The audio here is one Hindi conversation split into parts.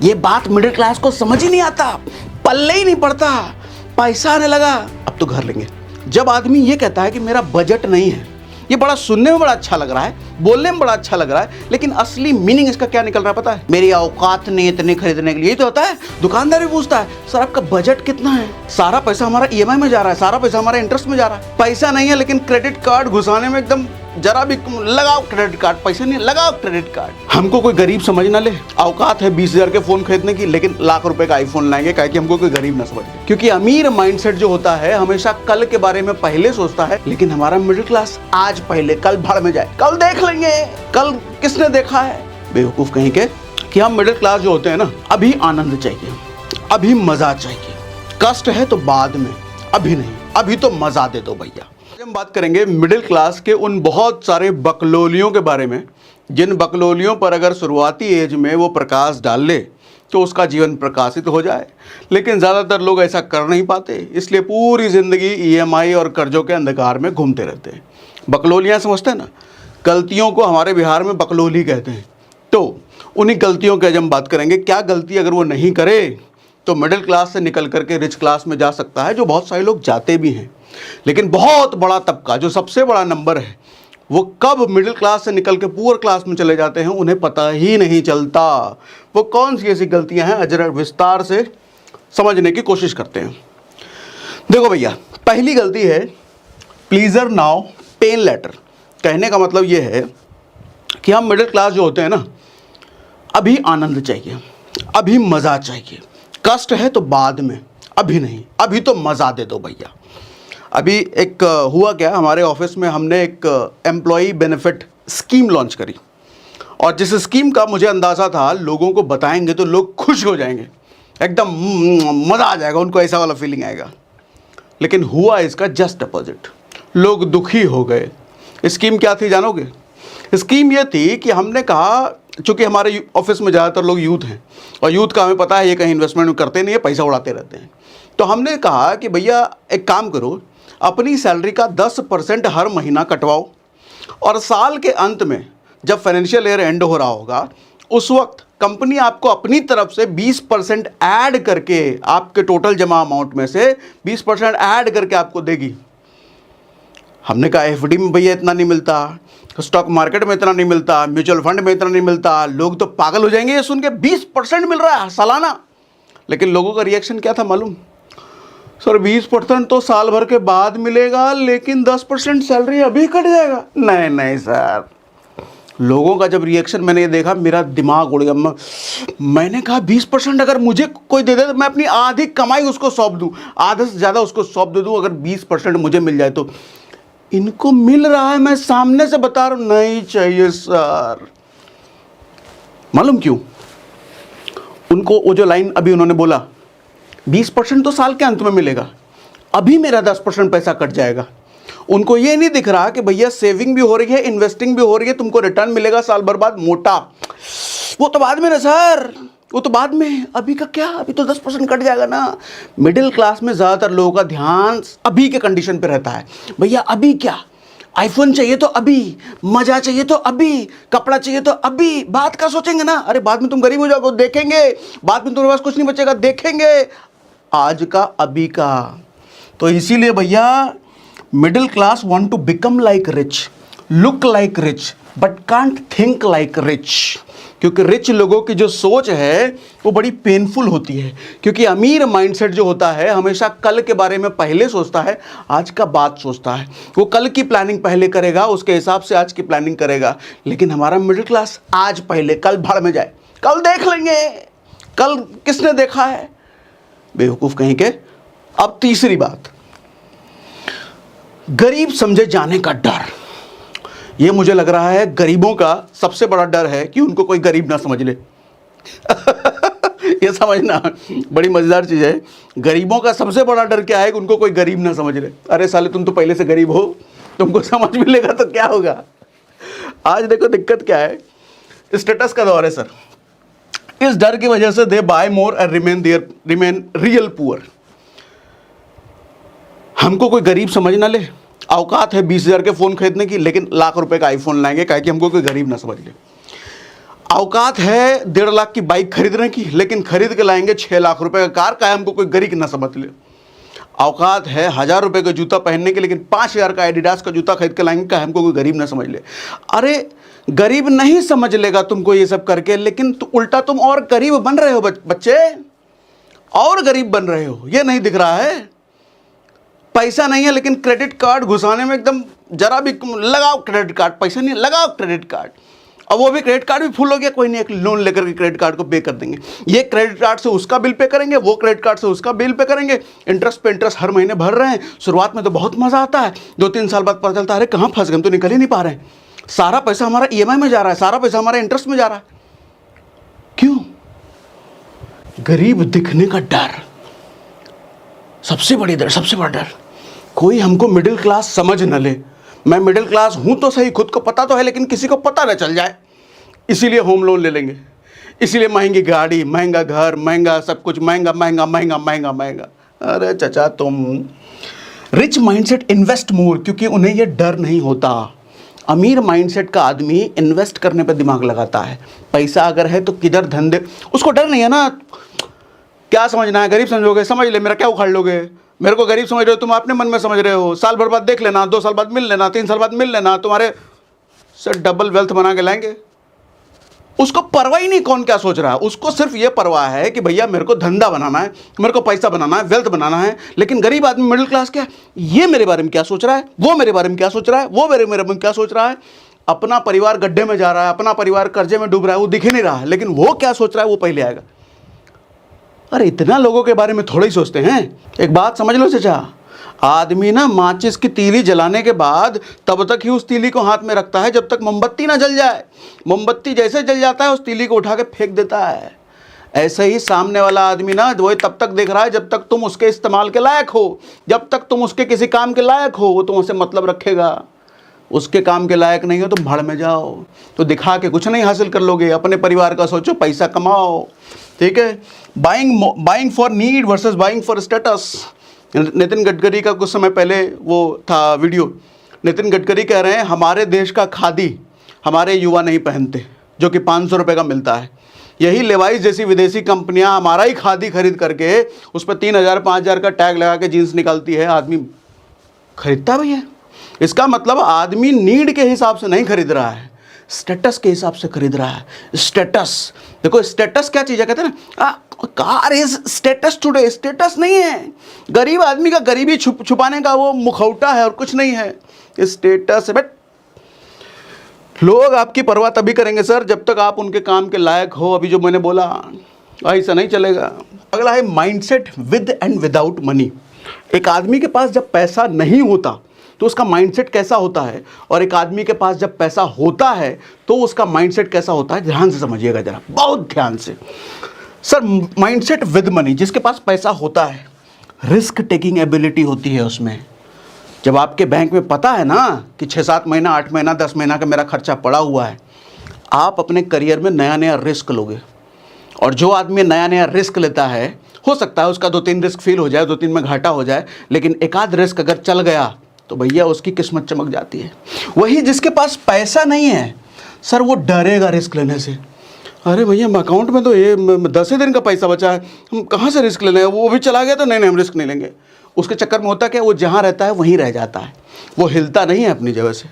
ये बात मिडिल क्लास को समझ ही नहीं आता, पल्ले ही नहीं पड़ता। पैसा आने लगा, अब तो घर लेंगे। जब आदमी ये कहता है कि मेरा बजट नहीं है, ये बड़ा सुनने में बड़ा अच्छा लग रहा है, बोलने में बड़ा अच्छा लग रहा है, लेकिन असली मीनिंग इसका क्या निकल रहा है पता है? मेरी औकात नहीं इतने खरीदने के लिए। यही तो होता है। दुकानदार भी पूछता है, सर आपका बजट कितना है? सारा पैसा हमारा ईएमआई में जा रहा है, सारा पैसा हमारा इंटरेस्ट में जा रहा है। पैसा नहीं है, लेकिन क्रेडिट कार्ड घुसाने में एकदम जरा भी लगाओ क्रेडिट कार्ड, पैसे नहीं लगाओ क्रेडिट कार्ड। हमको कोई गरीब समझ ना ले। औकात है 20,000 के फोन खरीदने की, लेकिन लाख रुपए का आईफोन लाएंगे, कहे कि हमको कोई गरीब ना समझ ले। क्योंकि अमीर माइंडसेट जो होता है हमेशा कल के बारे में पहले सोचता है, लेकिन हमारा मिडिल क्लास आज पहले, कल भाड़ में जाए, कल देख लेंगे। कल किसने देखा है? बेवकूफ कहीं के। कि हम मिडिल क्लास जो होते हैं ना, अभी आनंद चाहिए, अभी मजा चाहिए। कष्ट है तो बाद में, अभी नहीं। अभी तो मजा दे दो भैया। हम बात करेंगे मिडिल क्लास के उन बहुत सारे बकलोलियों के बारे में, जिन बकलोलियों पर अगर शुरुआती एज में वो प्रकाश डाल ले तो उसका जीवन प्रकाशित हो जाए। लेकिन ज़्यादातर लोग ऐसा कर नहीं पाते, इसलिए पूरी ज़िंदगी ईएमआई और कर्जों के अंधकार में घूमते रहते हैं। बकलोलियाँ समझते हैं ना? गलतियों को हमारे बिहार में बकलोली कहते हैं। तो उन्हीं गलतियों की आज हम बात करेंगे। क्या गलती अगर वो नहीं करे तो मिडिल क्लास से निकल करके रिच क्लास में जा सकता है, जो बहुत सारे लोग जाते भी हैं। लेकिन बहुत बड़ा तबका, जो सबसे बड़ा नंबर है, वो कब मिडिल क्लास से निकल के पुअर क्लास में चले जाते हैं उन्हें पता ही नहीं चलता। वो कौन सी ऐसी गलतियां हैं, जरा विस्तार से समझने की कोशिश करते हैं। देखो भैया, पहली गलती है प्लीजर नाउ पेन लेटर। कहने का मतलब ये है कि हम मिडिल क्लास जो होते हैं ना, अभी आनंद चाहिए, अभी मज़ा चाहिए। कष्ट है तो बाद में, अभी नहीं। अभी तो मज़ा दे दो भैया। अभी एक हुआ क्या, हमारे ऑफिस में हमने एक एम्प्लॉई बेनिफिट स्कीम लॉन्च करी, और जिस स्कीम का मुझे अंदाज़ा था लोगों को बताएंगे तो लोग खुश हो जाएंगे, एकदम मज़ा आ जाएगा, उनको ऐसा वाला फीलिंग आएगा। लेकिन हुआ इसका जस्ट अपोजिट। लोग दुखी हो गए। स्कीम क्या थी जानोगे? स्कीम ये थी कि हमने कहा, चूँकि हमारे ऑफिस में ज़्यादातर लोग यूथ हैं, और यूथ का हमें पता है ये कहीं इन्वेस्टमेंट करते नहीं है, पैसा उड़ाते रहते हैं। तो हमने कहा कि भैया एक काम करो, अपनी सैलरी का 10% हर महीना कटवाओ, और साल के अंत में जब फाइनेंशियल ईयर एंड हो रहा होगा उस वक्त कंपनी आपको अपनी तरफ से 20% ऐड करके, आपके टोटल जमा अमाउंट में से 20% ऐड करके आपको देगी। हमने कहा एफडी में भैया इतना नहीं मिलता, स्टॉक मार्केट में इतना नहीं मिलता, म्यूचुअल फंड में इतना नहीं मिलता, लोग तो पागल हो जाएंगे ये सुन के, 20% मिल रहा है सालाना। लेकिन लोगों का रिएक्शन क्या था मालूम? सर 20% तो साल भर के बाद मिलेगा, लेकिन 10% सैलरी अभी कट जाएगा। नहीं नहीं सर। लोगों का जब रिएक्शन मैंने ये देखा, मेरा दिमाग उड़ गया। मैंने कहा 20% अगर मुझे कोई दे दे तो मैं अपनी आधी कमाई उसको सौंप दूं, आधे से ज़्यादा उसको सौंप दे दूं, अगर 20% मुझे मिल जाए तो। इनको मिल रहा है, मैं सामने से बता रहा हूं, नहीं चाहिए सर। मालूम क्यों? उनको वो जो लाइन अभी उन्होंने बोला, 20% तो साल के अंत में मिलेगा, अभी मेरा 10% पैसा कट जाएगा। उनको ये नहीं दिख रहा कि भैया सेविंग भी हो रही है, इन्वेस्टिंग भी हो रही है, तुमको रिटर्न मिलेगा साल भर बाद मोटा। वो तो बाद में ना सर, वो तो बाद में, अभी का क्या, अभी तो 10% कट जाएगा ना। मिडिल क्लास में ज़्यादातर लोगों का ध्यान अभी के कंडीशन पे रहता है। भैया अभी क्या, आईफोन चाहिए तो अभी, मजा चाहिए तो अभी, कपड़ा चाहिए तो अभी। बात का सोचेंगे ना, अरे बाद में तुम गरीब हो जाओगे देखेंगे, बाद में तुम्हारे पास कुछ नहीं बचेगा देखेंगे। आज का अभी का। तो इसीलिए भैया middle class want to become like rich, look like rich, but can't think like rich. क्योंकि रिच लोगों की जो सोच है वो बड़ी पेनफुल होती है। क्योंकि अमीर माइंडसेट जो होता है हमेशा कल के बारे में पहले सोचता है, आज का बात सोचता है। वो कल की प्लानिंग पहले करेगा, उसके हिसाब से आज की प्लानिंग करेगा। लेकिन हमारा मिडिल क्लास आज पहले, कल भाड़ में जाए, कल देख लेंगे। कल किसने देखा है? बेवकूफ कहीं के। अब तीसरी बात, गरीब समझे जाने का डर। ये मुझे लग रहा है गरीबों का सबसे बड़ा डर है कि उनको कोई गरीब ना समझ ले। ये समझना बड़ी मजेदार चीज है। गरीबों का सबसे बड़ा डर क्या है कि उनको कोई गरीब ना समझ ले। अरे साले तुम तो पहले से गरीब हो, तुमको समझ मिलेगा तो क्या होगा। आज देखो दिक्कत क्या है, स्टेटस का दौर है सर। इस डर की वजह से they buy more and remain real poor. हमको कोई गरीब समझ ना ले। औकात है 20,000 के फोन खरीदने की, लेकिन लाख रुपए का आईफोन लाएंगे, कहे कि हमको कोई गरीब ना समझ ले। औकात है 1.5 लाख की बाइक खरीदने की, लेकिन खरीद के लाएंगे 6 लाख रुपए का कार का, हमको कोई गरीब ना समझ ले। औकात है 1000 रुपए का जूता पहनने के, लेकिन 5000 का एडिडास का जूता खरीद के लाएंगे, का हमको कोई गरीब ना समझ ले। अरे गरीब नहीं समझ लेगा तुमको ये सब करके, लेकिन उल्टा तुम और गरीब बन रहे हो बच्चे, और गरीब बन रहे हो। ये नहीं दिख रहा है? पैसा नहीं है लेकिन क्रेडिट कार्ड घुसाने में एकदम जरा भी, लगाओ क्रेडिट कार्ड, पैसा नहीं लगाओ क्रेडिट कार्ड, और वो भी क्रेडिट कार्ड भी फुल हो गया, कोई नहीं एक लोन लेकर के क्रेडिट कार्ड को पे कर देंगे। ये क्रेडिट कार्ड से उसका बिल पे करेंगे, वो क्रेडिट कार्ड से उसका बिल पे करेंगे, इंटरेस्ट पे इंटरेस्ट हर महीने भर रहे हैं। शुरुआत में तो बहुत मजा आता है, 2-3 साल बाद पता चलता है अरे कहाँ फंस गए, हम तो निकल ही नहीं पा रहे हैं, सारा पैसा हमारा ईएमआई में जा रहा है, सारा पैसा हमारा इंटरेस्ट में जा रहा है। क्यों? गरीब दिखने का डर, सबसे बड़ी डर, सबसे बड़ा डर। कोई हमको मिडिल क्लास समझ न ले। मैं मिडिल क्लास हूं तो सही, खुद को पता तो है, लेकिन किसी को पता न चल जाए, इसीलिए होम लोन ले लेंगे, इसीलिए महंगी गाड़ी, महंगा घर, महंगा सब कुछ, महंगा महंगा महंगा महंगा महंगा। अरे चाचा तुम, रिच माइंडसेट इन्वेस्ट मोर, क्योंकि उन्हें यह डर नहीं होता। अमीर माइंडसेट का आदमी इन्वेस्ट करने पर दिमाग लगाता है। पैसा अगर है तो किधर धंधे, उसको डर नहीं है ना। क्या समझना है? गरीब समझोगे, समझ ले, मेरा क्या उखाड़ लोगे? मेरे को गरीब समझ रहे हो तुम, अपने मन में समझ रहे हो। साल भर बाद देख लेना, 2 साल बाद मिल लेना, 3 साल बाद मिल लेना, तुम्हारे से डबल वेल्थ बना के लाएंगे। उसको परवाह ही नहीं कौन क्या सोच रहा है, उसको सिर्फ ये परवाह है कि भैया मेरे को धंधा बनाना है, मेरे को पैसा बनाना है, वेल्थ बनाना है। लेकिन गरीब आदमी, मिडिल क्लास, क्या ये मेरे बारे में क्या सोच रहा है, वो मेरे बारे में क्या सोच रहा है, वो मेरे बारे में क्या सोच रहा है। अपना परिवार गड्ढे में जा रहा है, अपना परिवार कर्जे में डूब रहा है, वो दिख ही नहीं रहा है, लेकिन वो क्या सोच रहा है वो पहले आएगा। अरे इतना लोगों के बारे में थोड़ा ही सोचते हैं। एक बात समझ लो चाचा, आदमी ना माचिस की तीली जलाने के बाद तब तक ही उस तीली को हाथ में रखता है जब तक मोमबत्ती ना जल जाए। मोमबत्ती जैसे जल जाता है उस तीली को उठा के फेंक देता है। ऐसे ही सामने वाला आदमी ना वो तब तक देख रहा है जब तक तुम उसके इस्तेमाल के लायक हो, जब तक तुम उसके किसी काम के लायक हो वो तुमसे मतलब रखेगा। उसके काम के लायक नहीं हो तो भाड़ में जाओ, तो दिखा के कुछ नहीं हासिल कर लोगे। अपने परिवार का सोचो, पैसा कमाओ, ठीक है। Buying for need versus buying for status. Nitin Gadkari का कुछ समय पहले वो था वीडियो, नितिन गडकरी कह रहे हैं हमारे देश का खादी हमारे युवा नहीं पहनते, जो कि 500 रुपये का मिलता है। यही लेवाइस जैसी विदेशी कंपनियां हमारा ही खादी खरीद करके उस पर 3000-5000 का टैग लगा के जीन्स निकालती है, आदमी खरीदता भैया। इसका मतलब आदमी नीड के हिसाब से नहीं खरीद रहा है, स्टेटस के हिसाब से खरीद रहा है। स्टेटस देखो, स्टेटस क्या चीज़ है, कहते हैं ना car is status today. Status नहीं है, गरीब आदमी का गरीबी छुपाने का वो मुखौटा है और कुछ नहीं है, स्टेटस है। बट लोग आपकी परवाह तभी करेंगे सर जब तक आप उनके काम के लायक हो। अभी जो मैंने बोला ऐसा नहीं चलेगा। अगला है mindset with and without money. एक आदमी के पास जब पैसा नहीं होता तो उसका माइंडसेट कैसा होता है, और एक आदमी के पास जब पैसा होता है तो उसका माइंडसेट कैसा होता है। ध्यान से समझिएगा जरा, बहुत ध्यान से। सर माइंडसेट विद मनी, जिसके पास पैसा होता है, रिस्क टेकिंग एबिलिटी होती है उसमें। जब आपके बैंक में पता है ना कि 6-7 महीना, 8 महीना, 10 महीना का मेरा खर्चा पड़ा हुआ है, आप अपने करियर में नया नया रिस्क लोगे। और जो आदमी नया नया रिस्क लेता है, हो सकता है उसका 2-3 रिस्क फेल हो जाए, 2-3 में घाटा हो जाए, लेकिन एक आध रिस्क अगर चल गया तो भैया उसकी किस्मत चमक जाती है। वही जिसके पास पैसा नहीं है सर, वो डरेगा रिस्क लेने से। अरे भैया अकाउंट में तो ये 10 दिन का पैसा बचा है, हम कहाँ से रिस्क ले लें, वो भी चला गया तो नहीं हम रिस्क नहीं लेंगे। उसके चक्कर में होता क्या, वो जहाँ रहता है वहीं रह जाता है, वो हिलता नहीं है अपनी जगह से।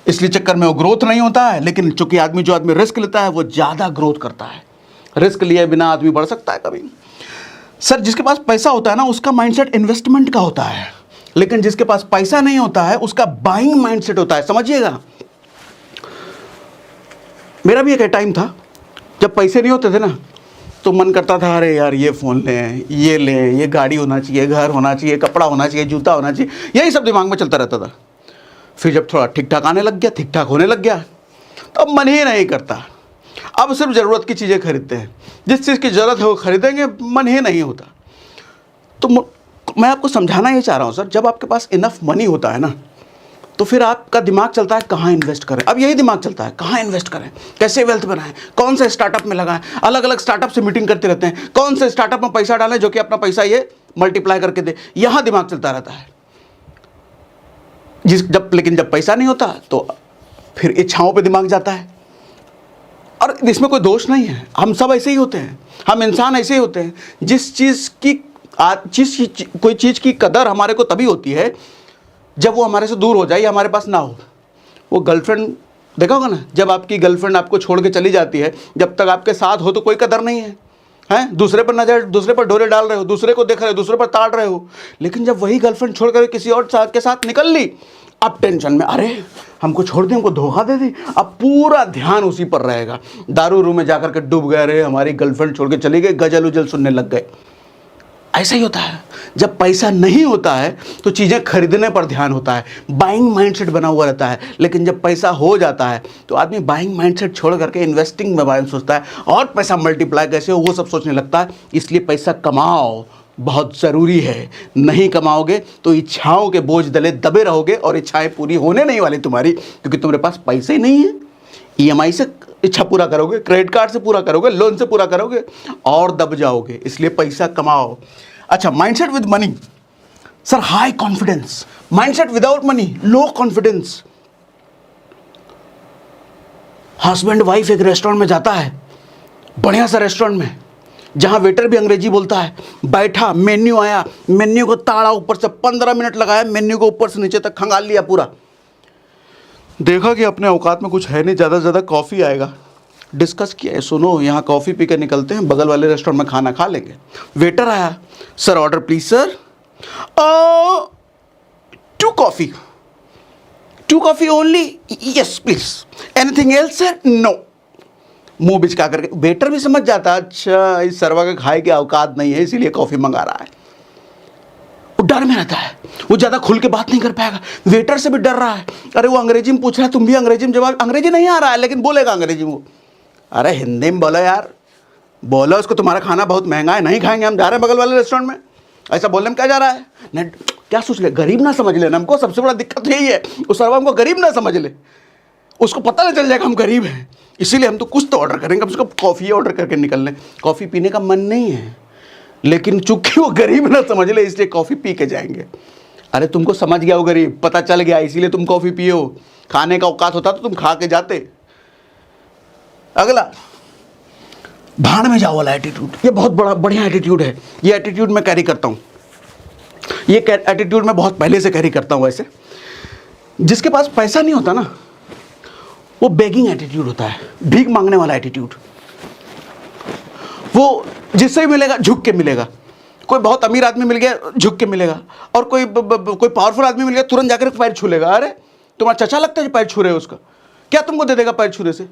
इसलिए चक्कर में वो ग्रोथ नहीं होता है। लेकिन चूंकि जो आदमी रिस्क लेता है वो ज़्यादा ग्रोथ करता है। रिस्क लिए बिना आदमी बढ़ सकता है कभी। सर जिसके पास पैसा होता है ना, उसका माइंडसेट इन्वेस्टमेंट का होता है, लेकिन जिसके पास पैसा नहीं होता है उसका बाइंग माइंडसेट होता है। समझिएगा, मेरा भी एक टाइम था जब पैसे नहीं होते थे ना, तो मन करता था अरे यार ये फ़ोन लें, ये गाड़ी होना चाहिए, घर होना चाहिए, कपड़ा होना चाहिए, जूता होना चाहिए, यही सब दिमाग में चलता रहता था। फिर जब थोड़ा ठीक ठाक आने लग गया, ठीक ठाक होने लग गया, तो अब मन ही नहीं करता। अब सिर्फ ज़रूरत की चीज़ें खरीदते हैं, जिस चीज़ की ज़रूरत है वो खरीदेंगे, मन ही नहीं होता। तो मैं आपको समझाना ये चाह रहा हूँ सर, जब आपके पास इनफ मनी होता है ना, तो फिर आपका दिमाग चलता है कहाँ इन्वेस्ट करें। अब यही दिमाग चलता है कहाँ इन्वेस्ट करें, कैसे वेल्थ बनाएं, कौन से स्टार्टअप में लगाएं। अलग अलग स्टार्टअप से मीटिंग करते रहते हैं, कौन से स्टार्टअप में पैसा डालें जो कि अपना पैसा ये मल्टीप्लाई करके दे। यहाँ दिमाग चलता रहता है। लेकिन जब पैसा नहीं होता तो फिर इच्छाओं पे दिमाग जाता है। और इसमें कोई दोष नहीं है, हम सब ऐसे ही होते हैं, हम इंसान ऐसे ही होते हैं। जिस चीज़ की कोई चीज़ की कदर हमारे को तभी होती है जब वो हमारे से दूर हो जाए या हमारे पास ना हो। वो गर्लफ्रेंड देखा होगा ना, जब आपकी गर्लफ्रेंड आपको छोड़ के चली जाती है, जब तक आपके साथ हो तो कोई कदर नहीं है, हैं? दूसरे पर नजर, दूसरे पर डोरे डाल रहे हो, दूसरे को देख रहे हो, दूसरे पर ताड़ रहे हो। लेकिन जब वही गर्लफ्रेंड छोड़ कर किसी और के साथ निकल ली, अब टेंशन में, अरे हमको छोड़ दी, हमको धोखा दे दी, अब पूरा ध्यान उसी पर रहेगा। दारू रूम में जाकर के डूब गए, रे हमारी गर्लफ्रेंड छोड़ के चली गई, गजल उजल सुनने लग गए। ऐसा ही होता है, जब पैसा नहीं होता है तो चीज़ें खरीदने पर ध्यान होता है, बाइंग माइंडसेट बना हुआ रहता है। लेकिन जब पैसा हो जाता है तो आदमी बाइंग माइंडसेट छोड़ करके इन्वेस्टिंग में बारे में सोचता है, और पैसा मल्टीप्लाई कैसे हो वो सब सोचने लगता है। इसलिए पैसा कमाओ, बहुत ज़रूरी है। नहीं कमाओगे तो इच्छाओं के बोझ तले दबे रहोगे और इच्छाएं पूरी होने नहीं वाली तुम्हारी, क्योंकि तुम्हारे पास पैसे ही नहीं है। EMI से इच्छा पूरा करोगे, क्रेडिट कार्ड से पूरा करोगे, लोन से पूरा करोगे और दब जाओगे। इसलिए पैसा कमाओ। अच्छा, mindset with money, sir high confidence. Mindset without money, low confidence. Husband wife एक रेस्टोरेंट में जाता है, बढ़िया सा रेस्टोरेंट में, जहां वेटर भी अंग्रेजी बोलता है। बैठा, मेन्यू आया, मेन्यू को ताड़ा ऊपर से, 15 मिनट लगाया, मेन्यू को ऊपर से नीचे तक खंगाल लिया पूरा। देखा कि अपने औकात में कुछ है नहीं, ज़्यादा से ज़्यादा कॉफ़ी आएगा। डिस्कस किया है, सुनो यहाँ कॉफ़ी पी के निकलते हैं, बगल वाले रेस्टोरेंट में खाना खा लेंगे। वेटर आया, sir order please sir, 2 coffee only, yes please, anything else sir, no. मुंह बिचका करके वेटर भी समझ जाता, अच्छा इस सरवा के खाए की औकात नहीं है, इसीलिए कॉफ़ी मंगा रहा है। वो डर में रहता है, वो ज़्यादा खुल के बात नहीं कर पाएगा, वेटर से भी डर रहा है। अरे वो अंग्रेजी में पूछ रहा है, तुम भी अंग्रेजी में जवाब, अंग्रेजी नहीं आ रहा है लेकिन बोलेगा अंग्रेजी में। अरे हिंदी में बोलो यार, बोलो उसको तुम्हारा खाना बहुत महंगा है, नहीं खाएंगे, हम जा रहे हैं बगल वाले रेस्टोरेंट में। ऐसा बोलने में क्या जा रहा है? नहीं, क्या सोच ले, गरीब ना समझ लेना, हमको सबसे बड़ा दिक्कत यही है, उस सरवा हमको गरीब ना समझ ले, उसको पता नहीं चल जाएगा हम गरीब हैं। इसीलिए हम तो कुछ तो ऑर्डर करेंगे, हम उसको कॉफ़ी ऑर्डर करके निकल लें। कॉफ़ी पीने का मन नहीं है, लेकिन चूंकि वो गरीब ना समझ ले इसलिए कॉफ़ी पी के जाएंगे। अरे तुमको समझ गया वो गरीब, पता चल गया, इसीलिए तुम कॉफ़ी पियो। खाने का औकात होता तो तुम खा के जाते। अगला, भाड़ में जाओ वाला एटीट्यूड, ये बहुत बड़ा बढ़िया एटीट्यूड है। ये एटीट्यूड मैं कैरी करता हूँ, ये एटीट्यूड मैं बहुत पहले से कैरी करता हूँ। वैसे जिसके पास पैसा नहीं होता ना, वो बेगिंग एटीट्यूड होता है, भीख मांगने वाला एटीट्यूड। वो जिससे भी मिलेगा झुक के मिलेगा। कोई बहुत अमीर आदमी मिल गया, झुक के मिलेगा, और कोई पावरफुल आदमी मिल गया, तुरंत जाकर पैर छू लेगा। अरे तुम्हारा चचा लगता है जो पैर छू रहे हो उसका, क्या तुमको दे देगा पैर छूने से?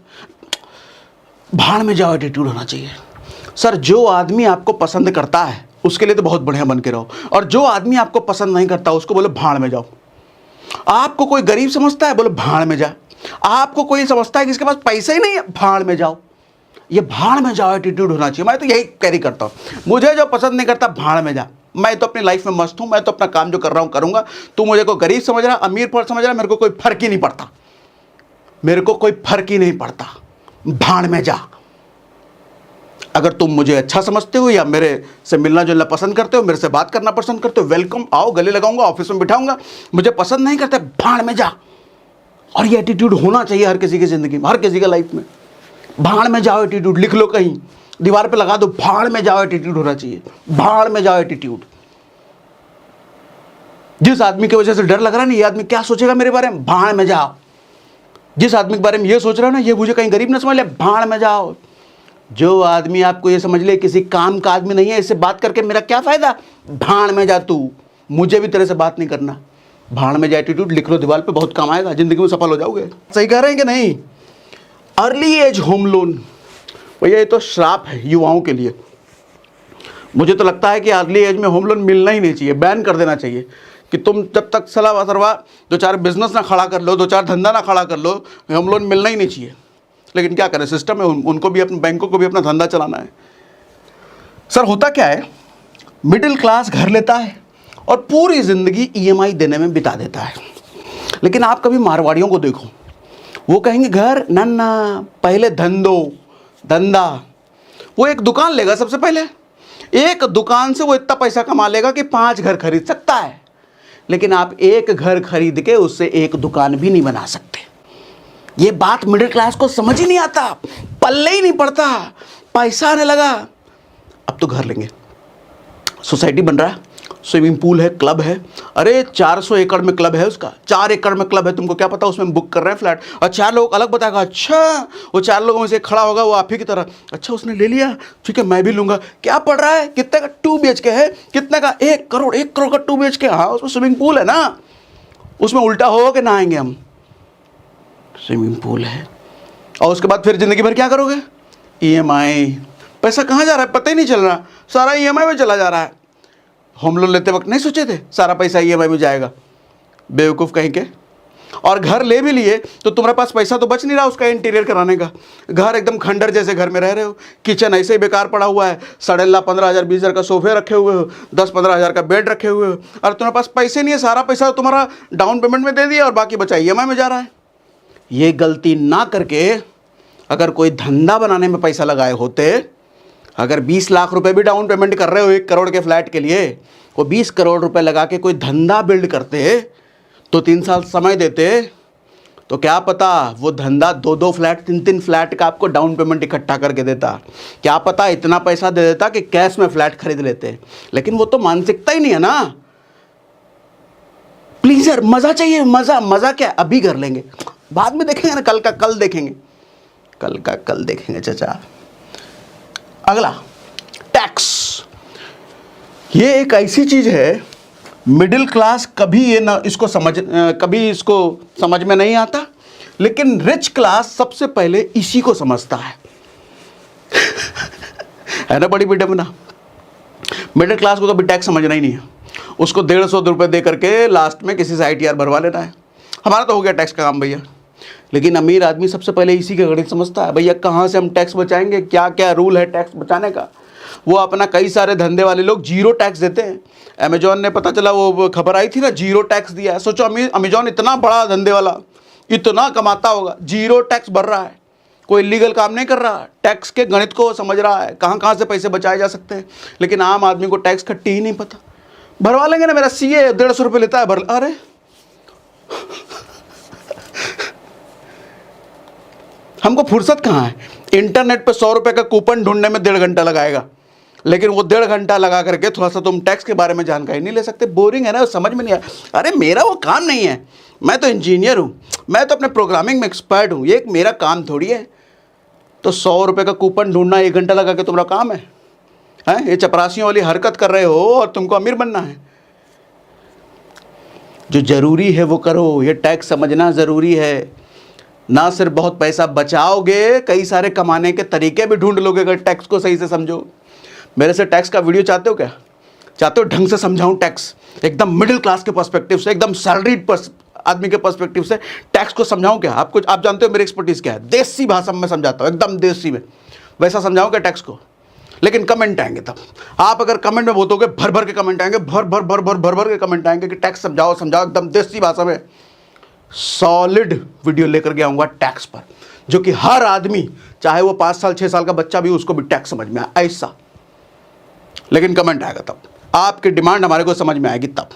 भाड़ में जाओ एटीट्यूड होना चाहिए। सर जो आदमी आपको पसंद करता है उसके लिए तो बहुत बढ़िया बन के रहो, और जो आदमी आपको पसंद नहीं करता उसको बोलो भाड़ में जाओ। आपको कोई गरीब समझता है, बोलो भाड़ में जा। आपको कोई समझता है कि इसके पास पैसे ही नहीं है, भाड़ में जाओ। ये भाड़ में जाओ एटीट्यूड होना चाहिए। मैं तो यही कैरी करता हूँ। मुझे जो पसंद नहीं करता, भाड़ में जा। मैं तो अपनी लाइफ में मस्त हूँ, मैं तो अपना काम जो कर रहा हूँ करूँगा। तू मुझे को गरीब समझ रहा, अमीर पर समझ रहा, मेरे को कोई फर्क ही नहीं पड़ता, मेरे को कोई फर्क ही नहीं पड़ता। भाड़ में जा। अगर तुम मुझे अच्छा समझते हो या मेरे से मिलना जुलना पसंद करते हो, मेरे से बात करना पसंद करते हो, वेलकम, आओ, गले लगाऊंगा, ऑफिस में बिठाऊंगा। मुझे पसंद नहीं करते, भाड़ में जा। और ये एटीट्यूड होना चाहिए हर किसी की ज़िंदगी में, हर किसी का लाइफ में। भाड़ में जाओ एटीट्यूड, लिख लो कहीं, दीवार पे लगा दो, भाड़ में जाओ एटीट्यूड होना चाहिए। भाड़ में जाओ एटीट्यूड। जिस आदमी की वजह से डर लग रहा है ना, ये आदमी क्या सोचेगा मेरे बारे में, भाड़ में जाओ। जिस आदमी के बारे में ये सोच रहा है ना, ये मुझे कहीं गरीब ना समझ ले, भाड़ में जाओ। जो आदमी आपको ये समझ ले किसी काम का आदमी नहीं है, इससे बात करके मेरा क्या फायदा, भाड़ में जा तू, मुझे भी तेरे से बात नहीं करना। भाड़ में जा एटीट्यूड लिख लो दीवार पे, बहुत काम आएगा, जिंदगी में सफल हो जाओगे। सही कह रहे हैं कि नहीं? अर्ली एज होम लोन, भैया ये तो श्राप है युवाओं के लिए। मुझे तो लगता है कि अर्ली एज में होम लोन मिलना ही नहीं चाहिए, बैन कर देना चाहिए कि तुम जब तक सलाह सरवा 2-4 बिजनेस ना खड़ा कर लो, 2-4 धंधा ना खड़ा कर लो, होम लोन मिलना ही नहीं चाहिए। लेकिन क्या करें, सिस्टम है, उनको भी, अपने बैंकों को भी अपना धंधा चलाना है। सर होता क्या है, मिडिल क्लास घर लेता है और पूरी ज़िंदगी EMI देने में बिता देता है। लेकिन आप कभी मारवाड़ियों को देखो, वो कहेंगे घर नन्ना, पहले धंधा। वो एक दुकान लेगा, सबसे पहले एक दुकान से वो इतना पैसा कमा लेगा कि 5 घर खरीद सकता है। लेकिन आप एक घर खरीद के उससे एक दुकान भी नहीं बना सकते। ये बात मिडिल क्लास को समझ ही नहीं आता। पल्ले ही नहीं पड़ता, पैसा आने लगा, अब तो घर लेंगे। सोसाइटी बन रहा है, स्विमिंग पूल है, क्लब है, अरे 400 एकड़ में क्लब है उसका, 4 एकड़ में क्लब है, तुमको क्या पता उसमें बुक कर रहे हैं फ्लैट, और 4 लोग अलग बताएगा, अच्छा वो 4 लोगों में से खड़ा होगा वो आप ही की तरह, अच्छा उसने ले लिया, ठीक है मैं भी लूंगा। क्या पड़ रहा है, कितने का 2 BHK है, कितने का 1 करोड़, 1 करोड़ का 2 BHK, हाँ उसमें स्विमिंग पूल है ना, उसमें उल्टा हो के नहाएंगे हम, स्विमिंग पूल है। और उसके बाद फिर जिंदगी भर क्या करोगे, EMI, पैसा कहाँ जा रहा है पता ही नहीं चल रहा, सारा EMI में चला जा रहा है। होम लोन लेते वक्त नहीं सोचे थे सारा पैसा EMI में जाएगा, बेवकूफ़ कहीं के। और घर ले भी लिए तो तुम्हारे पास पैसा तो बच नहीं रहा उसका इंटीरियर कराने का, घर एकदम खंडर जैसे घर में रह रहे हो, किचन ऐसे ही बेकार पड़ा हुआ है, 15,500 20,000 का सोफे रखे हुए हो, 10-15,000 का बेड रखे हुए हो, और तुम्हारे पास पैसे नहीं है, सारा पैसा तुम्हारा डाउन पेमेंट में दे दिया और बाकी बचा EMI में जा रहा है। ये गलती ना करके अगर कोई धंधा बनाने में पैसा लगाए होते, अगर 20 लाख रुपए भी डाउन पेमेंट कर रहे हो 1 करोड़ के फ्लैट के लिए, वो 20 करोड़ रुपए लगा के कोई धंधा बिल्ड करते तो 3 साल समय देते, तो क्या पता वो धंधा 2-2 फ्लैट 3-3 फ्लैट का आपको डाउन पेमेंट इकट्ठा करके देता, क्या पता इतना पैसा दे देता कि कैश में फ्लैट खरीद लेते। लेकिन वो तो मानसिकता ही नहीं है ना। प्लीज यार, मजा चाहिए, मजा, मजा क्या अभी कर लेंगे, बाद में देखेंगे ना, कल का कल देखेंगे, कल का कल देखेंगे चाचा। अगला टैक्स, ये एक ऐसी चीज है मिडिल क्लास कभी ये ना इसको कभी इसको समझ में नहीं आता, लेकिन रिच क्लास सबसे पहले इसी को समझता है ना बड़ी विडंबना। मिडिल क्लास को तो अभी टैक्स समझना ही नहीं है, उसको 150 रुपये दे करके लास्ट में किसी से ITR भरवा लेना है, हमारा तो हो गया टैक्स का काम भैया। लेकिन अमीर आदमी सबसे पहले इसी का गणित समझता है, भैया कहाँ से हम टैक्स बचाएंगे, क्या क्या रूल है टैक्स बचाने का। वो अपना, कई सारे धंधे वाले लोग 0 टैक्स देते हैं। अमेजॉन ने, पता चला वो खबर आई थी ना, 0 टैक्स दिया है। सोचो अमेजॉन इतना बड़ा धंधे वाला, इतना कमाता होगा, 0 टैक्स भर रहा है, कोई इलीगल काम नहीं कर रहा, टैक्स के गणित को समझ रहा है, कहाँ कहाँ से पैसे बचाए जा सकते हैं। लेकिन आम आदमी को टैक्स खट्टी ही नहीं पता, भरवा लेंगे ना, मेरा CA 150 रुपये लेता है, भर, अरे हमको फुर्सत कहाँ है, इंटरनेट पे 100 रुपये का कूपन ढूंढने में 1.5 घंटा लगाएगा, लेकिन वो 1.5 घंटा लगा करके थोड़ा सा तुम टैक्स के बारे में जानकारी नहीं ले सकते। बोरिंग है ना, समझ में नहीं आया। अरे मेरा वो काम नहीं है, मैं तो इंजीनियर हूँ, मैं तो अपने प्रोग्रामिंग में एक्सपर्ट हूँ, ये एक मेरा काम थोड़ी है। तो 100 रुपये का कूपन ढूंढना 1 घंटा लगा के तुम्हारा काम है? ये चपरासियों वाली हरकत कर रहे हो और तुमको अमीर बनना है। जो जरूरी है वो करो, ये टैक्स समझना ज़रूरी है। ना सिर्फ बहुत पैसा बचाओगे, कई सारे कमाने के तरीके भी ढूंढ लोगे अगर टैक्स को सही से समझो। मेरे से टैक्स का वीडियो चाहते हो क्या? चाहते हो ढंग से समझाऊं टैक्स, एकदम मिडिल क्लास के पर्सपेक्टिव से, एकदम सैलरीड आदमी के पर्सपेक्टिव से टैक्स को समझाऊं क्या? आप जानते हो मेरी एक्सपर्टीज क्या है, देसी भाषा में समझाता हूँ, एकदम देसी में, वैसा समझाऊं क्या टैक्स को? लेकिन कमेंट आएंगे तब, आप अगर कमेंट में बोलोगे, भर भर के कमेंट आएंगे, भर भर के कमेंट आएंगे कि टैक्स समझाओ एकदम देसी भाषा में। सॉलिड वीडियो लेकर के आऊंगा टैक्स पर, जो कि हर आदमी, चाहे वो 5 साल 6 साल का बच्चा भी, उसको भी टैक्स समझ में आए, ऐसा। लेकिन कमेंट आएगा तब, आपकी डिमांड हमारे को समझ में आएगी तब।